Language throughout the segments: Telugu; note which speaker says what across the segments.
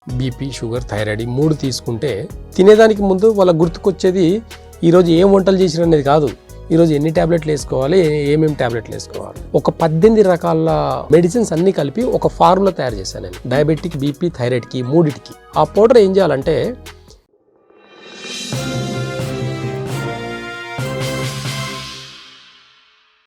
Speaker 1: బీపీ, షుగర్, థైరాయిడ్ ఈ 3 తీసుకుంటే తినేదానికి ముందు వాళ్ళ గుర్తుకొచ్చేది ఈరోజు ఏం వంటలు చేసిరు అనేది కాదు, ఈరోజు ఎన్ని ట్యాబ్లెట్లు వేసుకోవాలి, ఏమేమి ట్యాబ్లెట్లు వేసుకోవాలి. ఒక 18 రకాల మెడిసిన్స్ అన్ని కలిపి ఒక ఫార్ములా తయారు చేశాను నేను. డయాబెటిక్, బీపీ, థైరాయిడ్కి 3టికి. ఆ పౌడర్ ఏం చేయాలంటే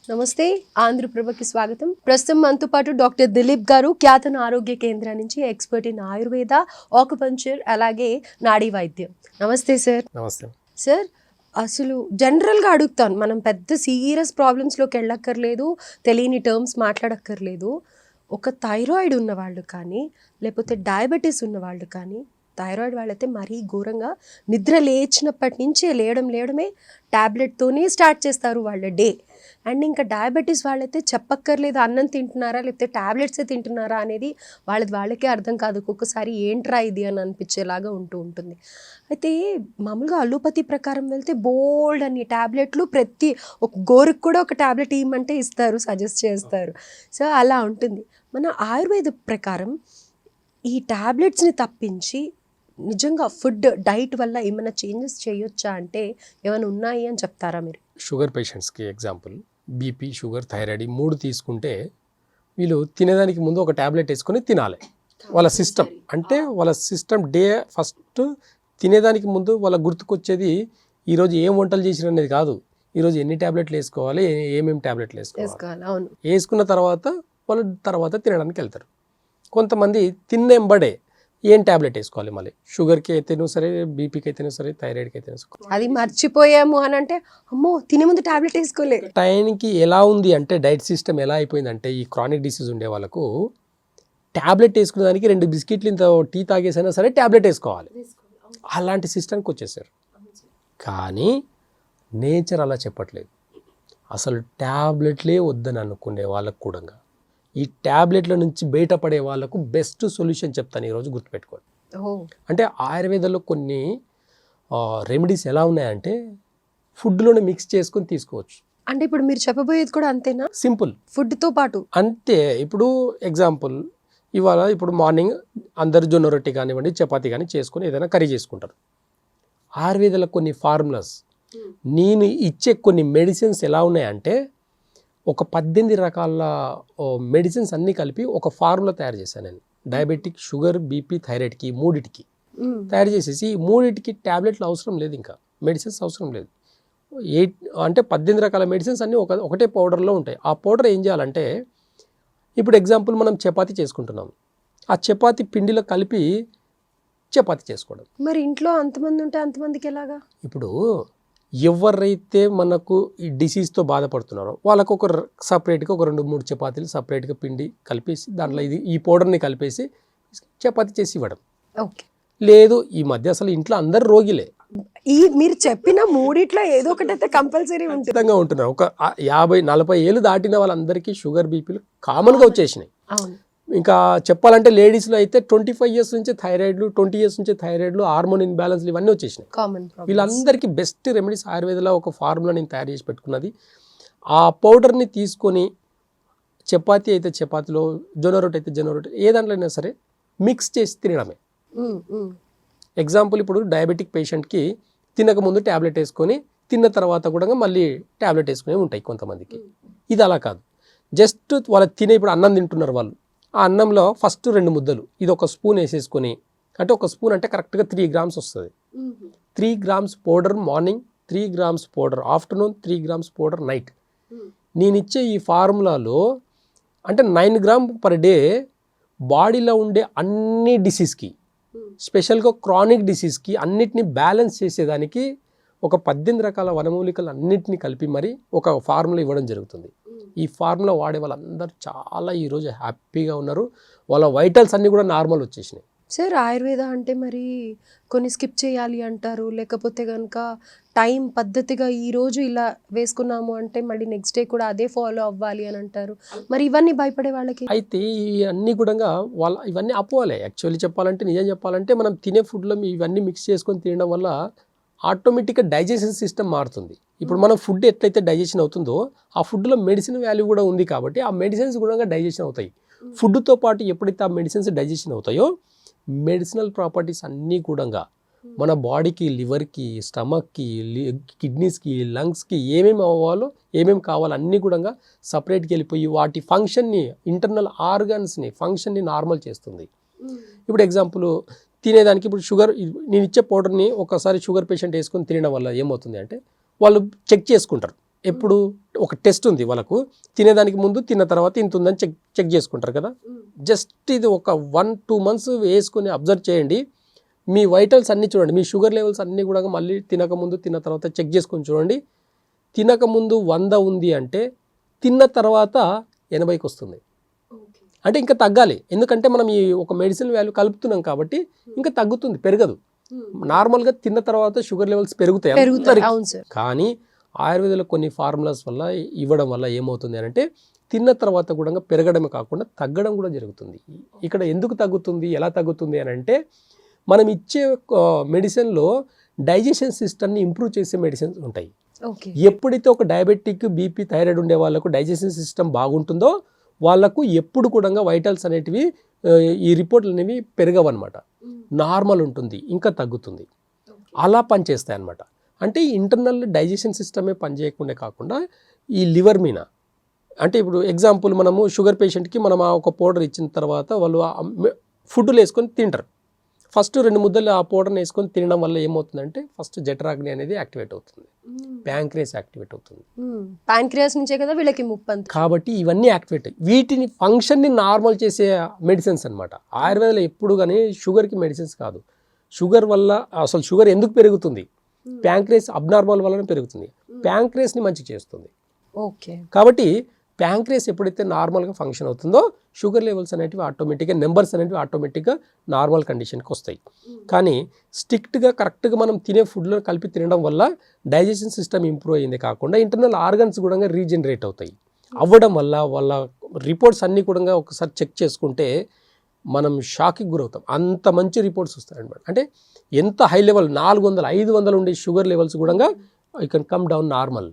Speaker 2: నమస్తే, ఆంధ్రప్రభకి స్వాగతం. ప్రస్తుతం మనతో పాటు డాక్టర్ దిలీప్ గారు ఖ్యాతన ఆరోగ్య కేంద్రం నుంచి ఎక్స్పర్ట్ ఇన్ ఆయుర్వేద, ఆకుపంచర్, అలాగే నాడీ వైద్యం. నమస్తే సార్.
Speaker 1: నమస్తే
Speaker 2: సార్, అసలు జనరల్గా అడుగుతాను, మనం పెద్ద సీరియస్ ప్రాబ్లమ్స్లోకి వెళ్ళక్కర్లేదు, తెలియని టర్మ్స్ మాట్లాడక్కర్లేదు. ఒక థైరాయిడ్ ఉన్నవాళ్ళు కానీ, లేకపోతే డయాబెటీస్ ఉన్నవాళ్ళు కానీ, థైరాయిడ్ వాళ్ళైతే మరీ ఘోరంగా నిద్ర లేచినప్పటి నుంచే లేయడమే ట్యాబ్లెట్తోనే స్టార్ట్ చేస్తారు వాళ్ళ డే. అండ్ ఇంకా డయాబెటీస్ వాళ్ళైతే చెప్పక్కర్లేదు, అన్నం తింటున్నారా లేకపోతే ట్యాబ్లెట్సే తింటున్నారా అనేది వాళ్ళకే అర్థం కాదు. ఒక్కొక్కసారి ఏంట్రా ఇది అని అనిపించేలాగా ఉంటుంది. అయితే మామూలుగా అలోపతి ప్రకారం వెళ్తే బోల్డ్ అన్ని ట్యాబ్లెట్లు, ప్రతి ఒక గోరుకు కూడా ఒక ట్యాబ్లెట్ ఇవ్వమంటే ఇస్తారు, సజెస్ట్ చేస్తారు. సో అలా ఉంటుంది. మన ఆయుర్వేద ప్రకారం ఈ ట్యాబ్లెట్స్ని తప్పించి నిజంగా ఫుడ్ డైట్ వల్ల ఏమైనా చేంజెస్ చేయొచ్చా అంటే ఏమైనా ఉన్నాయి అని చెప్తారా మీరు?
Speaker 1: షుగర్ పేషెంట్స్కి ఎగ్జాంపుల్, బీపీ, షుగర్, థైరాయిడ్ ఈ 3 తీసుకుంటే వీళ్ళు తినేదానికి ముందు ఒక ట్యాబ్లెట్ వేసుకొని తినాలి. వాళ్ళ సిస్టమ్ అంటే వాళ్ళ సిస్టమ్ డే ఫస్ట్ తినేదానికి ముందు వాళ్ళ గుర్తుకొచ్చేది ఈరోజు ఏం వంటలు చేసిరు అనేది కాదు, ఈరోజు ఎన్ని ట్యాబ్లెట్లు వేసుకోవాలి, ఏమేమి ట్యాబ్లెట్లు వేసుకోవాలి.
Speaker 2: అవును,
Speaker 1: వేసుకున్న తర్వాత వాళ్ళు తర్వాత తినడానికి వెళ్తారు. కొంతమంది తిన్నెంబడే ఏం ట్యాబ్లెట్ వేసుకోవాలి, మళ్ళీ షుగర్కి అయితేనూ సరే, బీపీకి అయితేనూ సరే, థైరాయిడ్కి అయితేనూ సరే.
Speaker 2: అది మర్చిపోయాము అని అంటే అమ్మో తినే ముందు ట్యాబ్లెట్ వేసుకోలే.
Speaker 1: టైంకి ఎలా ఉంది అంటే డైట్ సిస్టమ్ ఎలా అయిపోయిందంటే, ఈ క్రానిక్ డిసీజ్ ఉండే వాళ్ళకు ట్యాబ్లెట్ వేసుకునే దానికి 2 బిస్కెట్లు ఇంత టీ తాగేసైనా సరే ట్యాబ్లెట్ వేసుకోవాలి. అలాంటి సిస్టమ్కి వచ్చేసారు. కానీ నేచర్ అలా చెప్పట్లేదు. అసలు ట్యాబ్లెట్లే వద్దని అనుకునే వాళ్ళకు కూడా ఈ ట్యాబ్లెట్ల నుంచి బయటపడే వాళ్ళకు బెస్ట్ సొల్యూషన్ చెప్తాను ఈరోజు, గుర్తుపెట్టుకోండి. అంటే ఆయుర్వేదంలో కొన్ని రెమెడీస్ ఎలా ఉన్నాయంటే ఫుడ్లోనే మిక్స్ చేసుకొని తీసుకోవచ్చు.
Speaker 2: అంటే ఇప్పుడు మీరు చెప్పబోయేది కూడా అంతేనా?
Speaker 1: సింపుల్,
Speaker 2: ఫుడ్తో పాటు
Speaker 1: అంతే. ఇప్పుడు ఎగ్జాంపుల్, ఇప్పుడు మార్నింగ్ అందరు జొన్న రొట్టె కానివ్వండి, చపాతీ కానీ చేసుకొని ఏదైనా కర్రీ చేసుకుంటారు. ఆయుర్వేదంలో కొన్ని ఫార్ములాస్, నేను ఇచ్చే కొన్ని మెడిసిన్స్ ఎలా ఉన్నాయంటే ఒక 18 రకాల మెడిసిన్స్ అన్నీ కలిపి ఒక ఫార్ములా తయారు చేశాను నేను. డయాబెటిక్, షుగర్, బీపీ, థైరాయిడ్కి 3టికి తయారు చేసేసి ఈ 3టికి ట్యాబ్లెట్లు అవసరం లేదు, ఇంకా మెడిసిన్స్ అవసరం లేదు. 18 రకాల మెడిసిన్స్ అన్నీ ఒకటే పౌడర్లో ఉంటాయి. ఆ పౌడర్ ఏం చేయాలంటే, ఇప్పుడు ఎగ్జాంపుల్ మనం చపాతీ చేసుకుంటున్నాం, ఆ చపాతీ పిండిలో కలిపి చపాతీ చేసుకోవడం.
Speaker 2: మరి ఇంట్లో అంతమంది ఉంటే అంతమందికి ఎలాగా? ఇప్పుడు
Speaker 1: ఎవరైతే మనకు ఈ డిసీజ్తో బాధపడుతున్నారో వాళ్ళకు ఒక సపరేట్గా ఒక 2-3 చపాతీలు సపరేట్గా పిండి కలిపేసి దాంట్లో ఈ పౌడర్ని కలిపేసి చపాతీ చేసి ఇవ్వడం.
Speaker 2: ఓకే.
Speaker 1: లేదు ఈ మధ్య అసలు ఇంట్లో అందరు రోగిలే,
Speaker 2: ఈ మీరు చెప్పిన 3 ఏదో ఒకటైతే కంపల్సరీ
Speaker 1: ఖచ్చితంగా ఉంటున్నారు. ఒక 50-40 ఏళ్ళు దాటిన వాళ్ళందరికీ షుగర్, బీపీలు కామన్గా వచ్చేసినాయి.
Speaker 2: అవును.
Speaker 1: ఇంకా చెప్పాలంటే లేడీస్లో అయితే 25 ఇయర్స్ నుంచి థైరాయిడ్లు, 20 ఇయర్స్ నుంచి థైరాయిడ్లు, హార్మోన్ ఇన్బ్యాలెన్స్లు ఇవన్నీ వచ్చేసినాయి. వీళ్ళందరికీ బెస్ట్ రెమెడీస్ ఆయుర్వేదంలో ఒక ఫార్ములా నేను తయారు చేసి పెట్టుకున్నది. ఆ పౌడర్ని తీసుకొని చపాతీ అయితే చపాతీలో, జొన్న రొట్టె అయితే జొన్న రొట్టె, ఏ దాంట్లో అయినా సరే మిక్స్ చేసి తినడమే. ఎగ్జాంపుల్, ఇప్పుడు డయాబెటిక్ పేషెంట్కి తినకముందు ట్యాబ్లెట్ వేసుకొని తిన్న తర్వాత కూడా మళ్ళీ ట్యాబ్లెట్ వేసుకునే ఉంటాయి కొంతమందికి. ఇది అలా కాదు, జస్ట్ వాళ్ళ ఇప్పుడు అన్నం తింటున్నారు వాళ్ళు, ఆ అన్నంలో ఫస్ట్ 2 ముద్దలు ఇది ఒక స్పూన్ వేసేసుకొని, అంటే ఒక స్పూన్ అంటే కరెక్ట్గా 3 గ్రామ్స్ వస్తుంది. 3 grams powder morning, 3 grams powder afternoon, 3 grams powder night. నేను ఇచ్చే ఈ ఫార్ములాలో అంటే 9 గ్రామ్ పర్ డే బాడీలో ఉండే అన్ని డిసీజ్కి, స్పెషల్గా క్రానిక్ డిసీజ్కి అన్నిటినీ బ్యాలెన్స్ చేసేదానికి ఒక 18 రకాల వనమూలికలు అన్నింటినీ కలిపి మరి ఒక ఫార్ములా ఇవ్వడం జరుగుతుంది. ఈ ఫార్ములా వాడే వాళ్ళందరూ చాలా ఈరోజు హ్యాపీగా ఉన్నారు. వాళ్ళ వైటల్స్ అన్నీ కూడా నార్మల్ వచ్చేసినాయి.
Speaker 2: సార్, ఆయుర్వేద అంటే మరి కొన్ని స్కిప్ చేయాలి అంటారు, లేకపోతే కనుక టైం పద్ధతిగా ఈరోజు ఇలా వేసుకున్నాము అంటే మళ్ళీ నెక్స్ట్ డే కూడా అదే ఫాలో అవ్వాలి అని అంటారు. మరి ఇవన్నీ భయపడే వాళ్ళకి
Speaker 1: అయితే ఇవన్నీ కూడా ఇవన్నీ అపోవాలే. యాక్చువల్లీ చెప్పాలంటే, నిజం చెప్పాలంటే, మనం తినే ఫుడ్లో ఇవన్నీ మిక్స్ చేసుకొని తినడం వల్ల ఆటోమేటిక్గా డైజెషన్ సిస్టమ్ మారుతుంది. ఇప్పుడు మనం ఫుడ్ ఎట్లయితే డైజెషన్ అవుతుందో ఆ ఫుడ్లో మెడిసిన్ వాల్యూ కూడా ఉంది కాబట్టి ఆ మెడిసిన్స్ కూడా డైజెషన్ అవుతాయి. ఫుడ్తో పాటు ఎప్పుడైతే ఆ మెడిసిన్స్ డైజెషన్ అవుతాయో మెడిసినల్ ప్రాపర్టీస్ అన్నీ కూడా మన బాడీకి, లివర్కి, స్టమక్కి, కిడ్నీస్కి, లంగ్స్కి ఏమేమి అవ్వాలో ఏమేమి కావాలో అన్నీ కూడా సపరేట్కి వెళ్ళిపోయి వాటి ఫంక్షన్ని, ఇంటర్నల్ ఆర్గన్స్ని ఫంక్షన్ని నార్మల్ చేస్తుంది. ఇప్పుడు ఎగ్జాంపుల్ తినేదానికి ఇప్పుడు షుగర్, నేను ఇచ్చే పౌడర్ని ఒకసారి షుగర్ పేషెంట్ వేసుకొని తినడం వల్ల ఏమవుతుంది అంటే వాళ్ళు చెక్ చేసుకుంటారు. ఎప్పుడు ఒక టెస్ట్ ఉంది వాళ్ళకు, తినేదానికి ముందు తిన్న తర్వాత ఇంత ఉందని చెక్ చేసుకుంటారు కదా. జస్ట్ ఇది ఒక 1-2 months వేసుకొని అబ్జర్వ్ చేయండి. మీ వైటల్స్ అన్నీ చూడండి, మీ షుగర్ లెవెల్స్ అన్నీ కూడా మళ్ళీ తినకముందు తిన్న తర్వాత చెక్ చేసుకొని చూడండి. తినకముందు 100 ఉంది అంటే తిన్న తర్వాత 80కి వస్తుంది. అంటే ఇంకా తగ్గాలి, ఎందుకంటే మనం ఈ ఒక మెడిసిన్ వాల్యూ కలుపుతున్నాం కాబట్టి ఇంకా తగ్గుతుంది, పెరగదు. నార్మల్గా తిన్న తర్వాత షుగర్ లెవెల్స్ పెరుగుతాయి. కానీ ఆయుర్వేదంలో కొన్ని ఫార్ములాస్ వల్ల ఇవ్వడం వల్ల ఏమవుతుంది అంటే తిన్న తర్వాత కూడా పెరగడమే కాకుండా తగ్గడం కూడా జరుగుతుంది. ఇక్కడ ఎందుకు తగ్గుతుంది, ఎలా తగ్గుతుంది అని అంటే మనం ఇచ్చే మెడిసిన్లో డైజెషన్ సిస్టమ్ని ఇంప్రూవ్ చేసే మెడిసిన్స్ ఉంటాయి. ఎప్పుడైతే ఒక డయాబెటిక్, బీపీ, థైరాయిడ్ ఉండే వాళ్ళకు డైజెషన్ సిస్టమ్ బాగుంటుందో వాళ్ళకు ఎప్పుడు కూడా వైటల్స్ అనేటివి, ఈ రిపోర్ట్లు అనేవి పెరగవన్నమాట. నార్మల్ ఉంటుంది, ఇంకా తగ్గుతుంది. అలా పనిచేస్తాయి అన్నమాట. అంటే ఇంటర్నల్ డైజెషన్ సిస్టమే పనిచేయకుండా కాకుండా ఈ లివర్ మీద, అంటే ఇప్పుడు ఎగ్జాంపుల్ మనము షుగర్ పేషెంట్కి మనం ఒక పౌడర్ ఇచ్చిన తర్వాత వాళ్ళు ఫుడ్లు వేసుకొని తింటారు. ఫస్ట్ 2 ముద్దలు ఆ పౌడర్ని వేసుకొని తినడం వల్ల ఏమవుతుందంటే ఫస్ట్ జఠరాగ్ని అనేది యాక్టివేట్ అవుతుంది, ప్యాంక్రియాస్ యాక్టివేట్ అవుతుంది.
Speaker 2: ప్యాంక్రియాస్ నుంచే కదా వీళ్ళకి ముప్పు.
Speaker 1: కాబట్టి ఇవన్నీ యాక్టివేట్ అయ్యి వీటిని ఫంక్షన్ని నార్మల్ చేసే మెడిసిన్స్ అనమాట. ఆయుర్వేదంలో ఎప్పుడు కానీ షుగర్కి మెడిసిన్స్ కాదు. షుగర్ వల్ల అసలు షుగర్ ఎందుకు పెరుగుతుంది, ప్యాంక్రియాస్ అబ్నార్మల్ వలన పెరుగుతుంది. ప్యాంక్రియాస్ని మంచి చేస్తుంది. కాబట్టి ప్యాంక్రియాస్ ఎప్పుడైతే నార్మల్గా ఫంక్షన్ అవుతుందో షుగర్ లెవెల్స్ అనేటివి ఆటోమేటిక్గా, నెంబర్స్ అనేటివి ఆటోమేటిక్గా నార్మల్ కండిషన్కి వస్తాయి. కానీ స్ట్రిక్ట్గా కరెక్ట్గా మనం తినే ఫుడ్లో కలిపి తినడం వల్ల డైజెషన్ సిస్టమ్ ఇంప్రూవ్ అయ్యింది కాకుండా ఇంటర్నల్ ఆర్గన్స్ కూడా రీజనరేట్ అవుతాయి. అవ్వడం వల్ల వాళ్ళ రిపోర్ట్స్ అన్నీ కూడా ఒకసారి చెక్ చేసుకుంటే మనం షాక్కి గురవుతాం. అంత మంచి రిపోర్ట్స్ వస్తాయన్నమాట. అంటే ఎంత హై లెవెల్ 400-500 ఉండే షుగర్ లెవెల్స్ కూడా I can come down normal.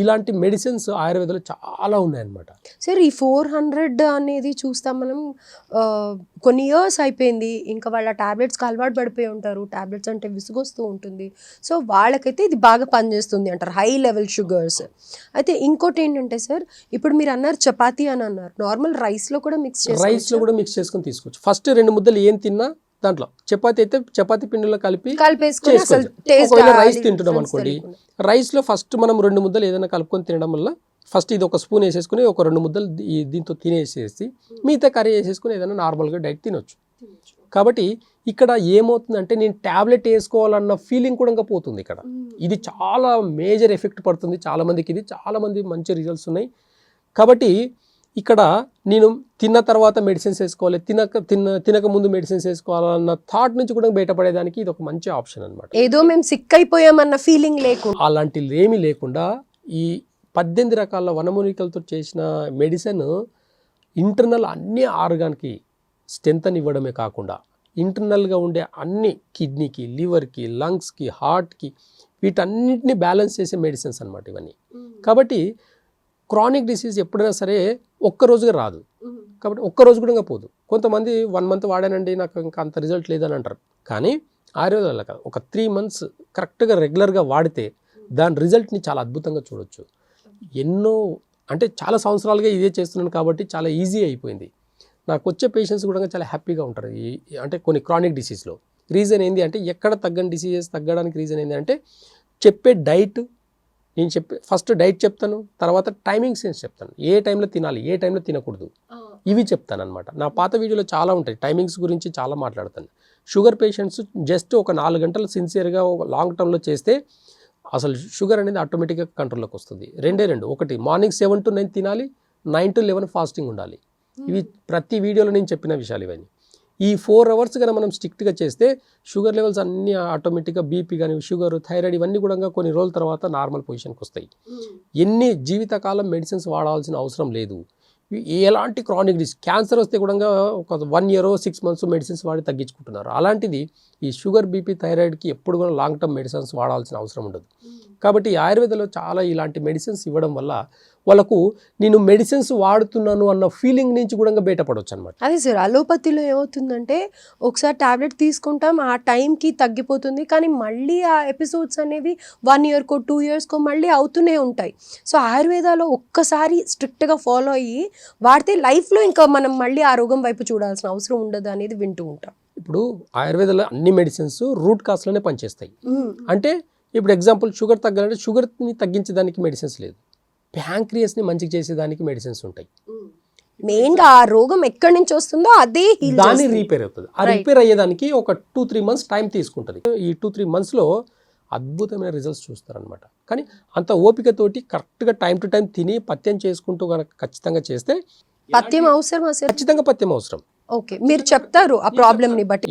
Speaker 1: ఇలాంటి మెడిసిన్స్ ఆయుర్వేదంలో చాలా ఉన్నాయన్నమాట.
Speaker 2: సార్ ఈ 400 అనేది చూస్తాం మనం, కొన్ని ఇయర్స్ అయిపోయింది, ఇంకా వాళ్ళ టాబ్లెట్స్కి అలవాటు పడిపోయి ఉంటారు, టాబ్లెట్స్ అంటే విసుగొస్తూ ఉంటుంది. సో వాళ్ళకైతే ఇది బాగా పనిచేస్తుంది అంటారు, హై లెవెల్ షుగర్స్. అయితే ఇంకోటి ఏంటంటే సార్, ఇప్పుడు మీరు అన్నారు చపాతీ అని అన్నారు, నార్మల్ రైస్లో కూడా మిక్స్
Speaker 1: చేసుకొని తీసుకోవచ్చు. ఫస్ట్ 2 ముద్దలు ఏం తిన్నా దాంట్లో చపాతీ అయితే చపాతీ పిండిలో
Speaker 2: కలిపేసుకొని
Speaker 1: రైస్ తింటున్నాం అనుకోండి, రైస్లో ఫస్ట్ మనం 2 ముద్దలు ఏదైనా కలుపుకొని తినడం వల్ల ఫస్ట్ ఇది ఒక స్పూన్ వేసేసుకుని ఒక 2 ముద్దలు దీంతో తినేసేసి మిగతా కర్రీ వేసేసుకుని ఏదైనా నార్మల్గా డైట్ తినొచ్చు. కాబట్టి ఇక్కడ ఏమవుతుందంటే నేను ట్యాబ్లెట్ వేసుకోవాలన్న ఫీలింగ్ కూడా ఇంకా పోతుంది. ఇక్కడ ఇది చాలా మేజర్ ఎఫెక్ట్ పడుతుంది చాలామందికి. ఇది చాలామంది మంచి రిజల్ట్స్ ఉన్నాయి. కాబట్టి ఇక్కడ నేను తిన్న తర్వాత మెడిసిన్స్ వేసుకోవాలి, తినక ముందు మెడిసిన్స్ వేసుకోవాలన్న థాట్ నుంచి కూడా బయటపడేదానికి ఇది ఒక మంచి ఆప్షన్ అనమాట.
Speaker 2: ఏదో మేము సిక్ అయిపోయామన్న ఫీలింగ్ లేకుండా,
Speaker 1: అలాంటివి ఏమీ లేకుండా ఈ 18 రకాల వనమూలికలతో చేసిన మెడిసిన్ ఇంటర్నల్ అన్ని ఆర్గాన్కి స్ట్రెంత్ అని ఇవ్వడమే కాకుండా ఇంటర్నల్గా ఉండే అన్ని కిడ్నీకి, లివర్కి, లంగ్స్కి, హార్ట్కి వీటన్నిటిని బ్యాలెన్స్ చేసే మెడిసిన్స్ అనమాట ఇవన్నీ. కాబట్టి క్రానిక్ డిసీజ్ ఎప్పుడైనా సరే ఒక్కరోజుగా రాదు, కాబట్టి ఒక్కరోజు కూడా పోదు. కొంతమంది 1 month వాడానండి నాకు ఇంకా అంత రిజల్ట్ లేదని అంటారు. కానీ ఆయుర్వేదంలో కాదు, ఒక 3 months కరెక్ట్గా రెగ్యులర్గా వాడితే దాని రిజల్ట్ని చాలా అద్భుతంగా చూడొచ్చు. ఎన్నో అంటే చాలా సంవత్సరాలుగా ఇదే చేస్తున్నాను కాబట్టి చాలా ఈజీ అయిపోయింది. నాకు వచ్చే పేషెంట్స్ కూడా చాలా హ్యాపీగా ఉంటారు. అంటే కొన్ని క్రానిక్ డిసీజ్లో రీజన్ ఏంటి అంటే ఎక్కడ తగ్గని డిసీజెస్ తగ్గడానికి రీజన్ ఏంటి అంటే చెప్పే డైట్, నేను ఫస్ట్ డైట్ చెప్తాను, తర్వాత టైమింగ్ సెన్స్ చెప్తాను, ఏ టైంలో తినాలి, ఏ టైంలో తినకూడదు, ఇవి చెప్తాను అనమాట. నా పాత వీడియోలో చాలా ఉంటాయి, టైమింగ్స్ గురించి చాలా మాట్లాడతాను. షుగర్ పేషెంట్స్ జస్ట్ ఒక 4 గంటలు సిన్సియర్గా ఒక లాంగ్ టర్మ్లో చేస్తే అసలు షుగర్ అనేది ఆటోమేటిక్గా కంట్రోల్లోకి వస్తుంది. 2 ఒకటి మార్నింగ్ 7 to 9 తినాలి, 9 to 11 ఫాస్టింగ్ ఉండాలి. ఇవి ప్రతి వీడియోలో నేను చెప్పిన విషయాలు ఇవన్నీ. ఈ 4 hours కన్నా మనం స్ట్రిక్ట్గా చేస్తే షుగర్ లెవెల్స్ అన్నీ ఆటోమేటిక్గా బీపీ కానీ షుగర్, థైరాయిడ్ ఇవన్నీ కూడా కొన్ని రోజుల తర్వాత నార్మల్ పొజిషన్కి వస్తాయి. ఎన్ని జీవితకాలం మెడిసిన్స్ వాడాల్సిన అవసరం లేదు. ఎలాంటి క్రానిక్ డిసీజ్, క్యాన్సర్ వస్తే కూడా ఒక 1 year 6 months మెడిసిన్స్ వాడి తగ్గించుకుంటున్నారు. అలాంటిది ఈ షుగర్, బీపీ, థైరాయిడ్కి ఎప్పుడు కూడా లాంగ్ టర్మ్ మెడిసిన్స్ వాడాల్సిన అవసరం ఉండదు. కాబట్టి ఆయుర్వేదంలో చాలా ఇలాంటి మెడిసిన్స్ ఇవ్వడం వల్ల వాళ్ళకు నేను మెడిసిన్స్ వాడుతున్నాను అన్న ఫీలింగ్ నుంచి కూడా బయటపడవచ్చు అనమాట.
Speaker 2: అదే సార్, అలోపతిలో ఏమవుతుందంటే ఒకసారి టాబ్లెట్ తీసుకుంటాం, ఆ టైంకి తగ్గిపోతుంది, కానీ మళ్ళీ ఆ ఎపిసోడ్స్ అనేవి 1 ఇయర్కో 2 ఇయర్స్కో మళ్ళీ అవుతూనే ఉంటాయి. సో ఆయుర్వేదాలో ఒక్కసారి స్ట్రిక్ట్గా ఫాలో అయ్యి వాడితే లైఫ్లో ఇంకా మనం మళ్ళీ ఆ రోగం వైపు చూడాల్సిన అవసరం ఉండదు అనేది వింటూ ఉంటాం.
Speaker 1: ఇప్పుడు ఆయుర్వేదంలో అన్ని మెడిసిన్స్ రూట్ కాస్లోనే పనిచేస్తాయి. అంటే ఇప్పుడు ఎగ్జాంపుల్ షుగర్ తగ్గాలంటే షుగర్ని తగ్గించడానికి మెడిసిన్స్ లేదు, ప్యాంక్రియాస్ని మంచిగా చేసేదానికి మెడిసిన్స్ ఉంటాయి.
Speaker 2: మెయిన్గా ఆ రోగం ఎక్కడి నుంచి వస్తుందో అదే
Speaker 1: దాన్ని రీపేర్ అవుతుంది. ఆ రీపేర్ అయ్యేదానికి ఒక 2-3 మంత్స్ టైం తీసుకుంటుంది. ఈ 2-3 మంత్స్లో అద్భుతమైన రిజల్ట్స్ చూస్తారనమాట. కానీ అంత ఓపికతోటి కరెక్ట్గా టైం టు టైం తిని పథ్యం చేసుకుంటూ కనుక ఖచ్చితంగా చేస్తే
Speaker 2: పథ్యం అవసరం.
Speaker 1: ఖచ్చితంగా పథ్యం అవసరం.
Speaker 2: ఓకే, మీరు చెప్తారు ఆ ప్రాబ్లమ్ని బట్టి,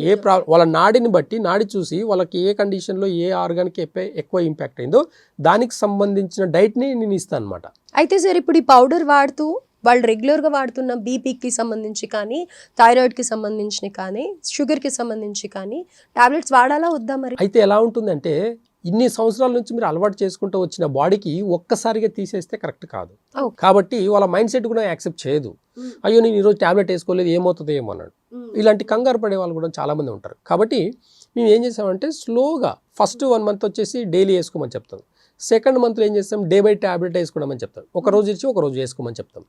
Speaker 1: వాళ్ళ నాడిని బట్టి, నాడి చూసి వాళ్ళకి ఏ కండిషన్లో ఏ ఆర్గాన్కి ఎక్కువ ఇంపాక్ట్ అయిందో దానికి సంబంధించిన డైట్ని నేను ఇస్తాను అనమాట.
Speaker 2: అయితే సార్ ఇప్పుడు ఈ పౌడర్ వాడుతూ వాళ్ళు రెగ్యులర్గా వాడుతున్న బీపీకి సంబంధించి కానీ, థైరాయిడ్కి సంబంధించి కానీ, షుగర్కి సంబంధించి కానీ టాబ్లెట్స్ వాడాలా వద్దా మరి?
Speaker 1: అయితే ఎలా ఉంటుందంటే ఇన్ని సంవత్సరాల నుంచి మీరు అలవాటు చేసుకుంటూ వచ్చిన బాడీకి ఒక్కసారిగా తీసేస్తే కరెక్ట్ కాదు. కాబట్టి వాళ్ళ మైండ్ సెట్ కూడా యాక్సెప్ట్ చేయదు. అయ్యో నేను ఈరోజు టాబ్లెట్ వేసుకోలేదు ఏమవుతుందో ఏమో అన్నాడు. ఇలాంటి కంగారు పడే వాళ్ళు కూడా చాలామంది ఉంటారు. కాబట్టి మేము ఏం చేసామంటే స్లోగా ఫస్ట్ 1 మంత్ వచ్చేసి డైలీ వేసుకోమని చెప్తాం. సెకండ్ మంత్లో ఏం చేస్తాం, డే బై టాబ్లెట్ వేసుకోవడమని చెప్తాం. ఒక రోజు ఇచ్చి ఒక రోజు వేసుకోమని చెప్తాం.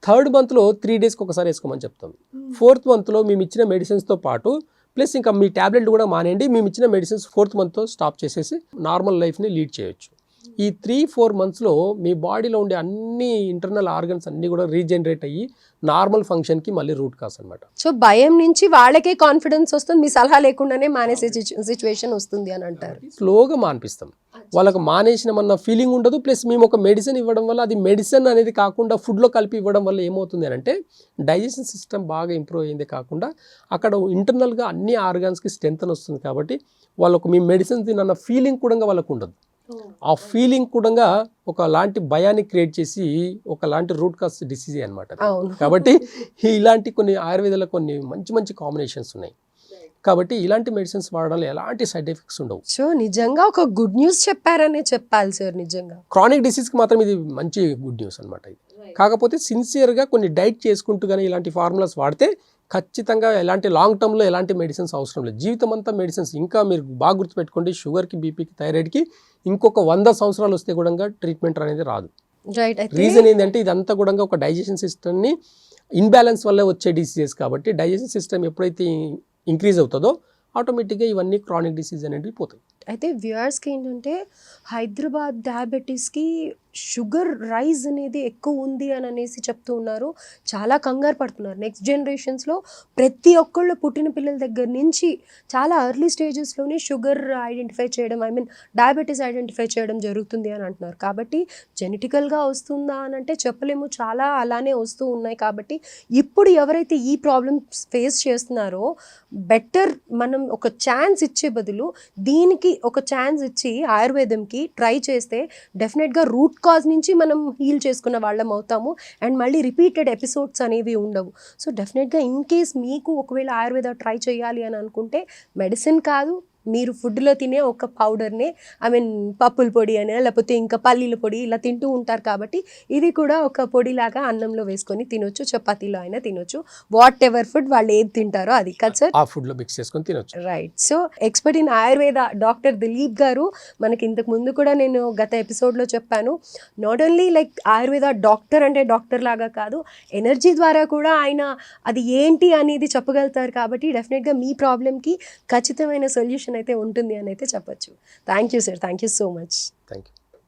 Speaker 1: థర్డ్ మంత్లో 3 డేస్కి ఒకసారి వేసుకోమని చెప్తాం. ఫోర్త్ మంత్లో మేము ఇచ్చిన మెడిసిన్స్తో పాటు ప్లస్ ఇంకా మీ ట్యాబ్లెట్ కూడా మానేయండి, మేము ఇచ్చిన మెడిసిన్స్ 4th మంత్తో స్టాప్ చేసేసి నార్మల్ లైఫ్ని లీడ్ చేయొచ్చు. ఈ 3-4 మంత్స్లో మీ బాడీలో ఉండే అన్ని ఇంటర్నల్ ఆర్గన్స్ అన్నీ కూడా రీజనరేట్ అయ్యి నార్మల్ ఫంక్షన్కి మళ్ళీ రూట్ కాస్ అనమాట.
Speaker 2: సో భయం నుంచి వాళ్ళకే కాన్ఫిడెన్స్ వస్తుంది, మీ సలహా లేకుండానే మానేసే సిచ్యువేషన్ వస్తుంది అని అంటారు.
Speaker 1: స్లోగా మానిపిస్తాం, వాళ్ళకి మానేసినామన్న ఫీలింగ్ ఉండదు. ప్లస్ మేము ఒక మెడిసిన్ ఇవ్వడం వల్ల అది మెడిసిన్ అనేది కాకుండా ఫుడ్లో కలిపి ఇవ్వడం వల్ల ఏమవుతుంది అని అంటే డైజెషన్ సిస్టమ్ బాగా ఇంప్రూవ్ అయింది కాకుండా అక్కడ ఇంటర్నల్గా అన్ని ఆర్గాన్స్కి స్ట్రెంత్ వస్తుంది. కాబట్టి వాళ్ళకు మీ మెడిసిన్ తినన్న ఫీలింగ్ కూడా వాళ్ళకు ఉండదు. ఆ ఫీలింగ్ కూడా ఒకలాంటి భయాన్ని క్రియేట్ చేసి ఒకలాంటి రూట్ కాస్ డిసీజ్ అనమాట. కాబట్టి ఇలాంటి కొన్ని ఆయుర్వేదాలో కొన్ని మంచి మంచి కాంబినేషన్స్ ఉన్నాయి. కాబట్టి ఇలాంటి మెడిసిన్స్ వాడడంలో ఎలాంటి సైడ్ ఎఫెక్ట్స్ ఉండవు.
Speaker 2: సో నిజంగా ఒక గుడ్ న్యూస్ చెప్పారనే చెప్పాలి సార్. నిజంగా
Speaker 1: క్రానిక్ డిసీజ్కి మాత్రం ఇది మంచి గుడ్ న్యూస్ అనమాట. ఇది కాకపోతే సిన్సియర్గా కొన్ని డైట్ చేసుకుంటూ కానీ ఇలాంటి ఫార్ములాస్ వాడితే ఖచ్చితంగా ఎలాంటి లాంగ్ టర్మ్లో ఎలాంటి మెడిసిన్స్ అవసరం లేదు. జీవితం అంతా మెడిసిన్స్. ఇంకా మీరు బాగా గుర్తుపెట్టుకోండి, షుగర్కి, బీపీకి, థైరాయిడ్కి ఇంకొక 100 సంవత్సరాలు వస్తే కూడా ట్రీట్మెంట్ అనేది రాదు. రీజన్ ఏంటంటే ఇదంతా కూడా ఒక డైజెషన్ సిస్టమ్ని ఇన్బ్యాలెన్స్ వల్ల వచ్చే డిసీజెస్. కాబట్టి డైజెషన్ సిస్టమ్ ఎప్పుడైతే ఇంక్రీజ్ అవుతుందో ఆటోమేటిక్గా ఇవన్నీ క్రానిక్ డిసీజ్ అనేవి పోతాయి.
Speaker 2: అయితే వ్యూయర్స్కి ఏంటంటే హైదరాబాద్ డయాబెటీస్కి షుగర్ రైజ్ అనేది ఎక్కువ ఉంది అని అనేసి చెప్తూ ఉన్నారు. చాలా కంగారు పడుతున్నారు. నెక్స్ట్ జనరేషన్స్లో ప్రతి ఒక్కళ్ళు పుట్టిన పిల్లల దగ్గర నుంచి చాలా ఎర్లీ స్టేజెస్లోనే షుగర్ ఐడెంటిఫై చేయడం, డయాబెటీస్ ఐడెంటిఫై చేయడం జరుగుతుంది అని అంటున్నారు. కాబట్టి జెనెటికల్గా వస్తుందా అని అంటే చెప్పలేము, చాలా అలానే వస్తూ ఉన్నాయి. కాబట్టి ఇప్పుడు ఎవరైతే ఈ ప్రాబ్లమ్స్ ఫేస్ చేస్తున్నారో బెటర్ మనం ఒక ఛాన్స్ ఇచ్చే బదులు దీనికి ఒక ఛాన్స్ ఇచ్చి ఆయుర్వేదంకి ట్రై చేస్తే డెఫినెట్గా రూట్ కాజ్ నుంచి మనం హీల్ చేసుకున్న వాళ్ళం అవుతాము అండ్ మళ్ళీ రిపీటెడ్ ఎపిసోడ్స్ అనేవి ఉండవు. సో డెఫినెట్గా ఇన్ కేస్ మీకు ఒకవేళ ఆయుర్వేద ట్రై చేయాలి అని అనుకుంటే మెడిసిన్ కాదు, మీరు ఫుడ్లో తినే ఒక పౌడర్నే పప్పుల పొడి అని లేకపోతే ఇంకా పల్లీల పొడి ఇలా తింటూ ఉంటారు. కాబట్టి ఇది కూడా ఒక పొడిలాగా అన్నంలో వేసుకొని తినొచ్చు, చపాతీలో అయినా తినొచ్చు, వాట్ ఎవర్ ఫుడ్ వాళ్ళు ఏది తింటారో అది కదా సార్,
Speaker 1: ఆ ఫుడ్లో మిక్స్ చేసుకొని తినొచ్చు.
Speaker 2: Right. So expert in Ayurveda doctor Dilip గారు మనకి ఇంతకు ముందు కూడా నేను గత ఎపిసోడ్లో చెప్పాను, not only like Ayurveda doctor అంటే డాక్టర్ లాగా కాదు, ఎనర్జీ ద్వారా కూడా ఆయన అది ఏంటి అనేది చెప్పగలుగుతారు. కాబట్టి డెఫినెట్గా మీ ప్రాబ్లమ్కి ఖచ్చితమైన సొల్యూషన్ అయితే ఉంటుంది అని అయితే చెప్పచ్చు. Thank you sir, thank you so much.
Speaker 1: Thank you.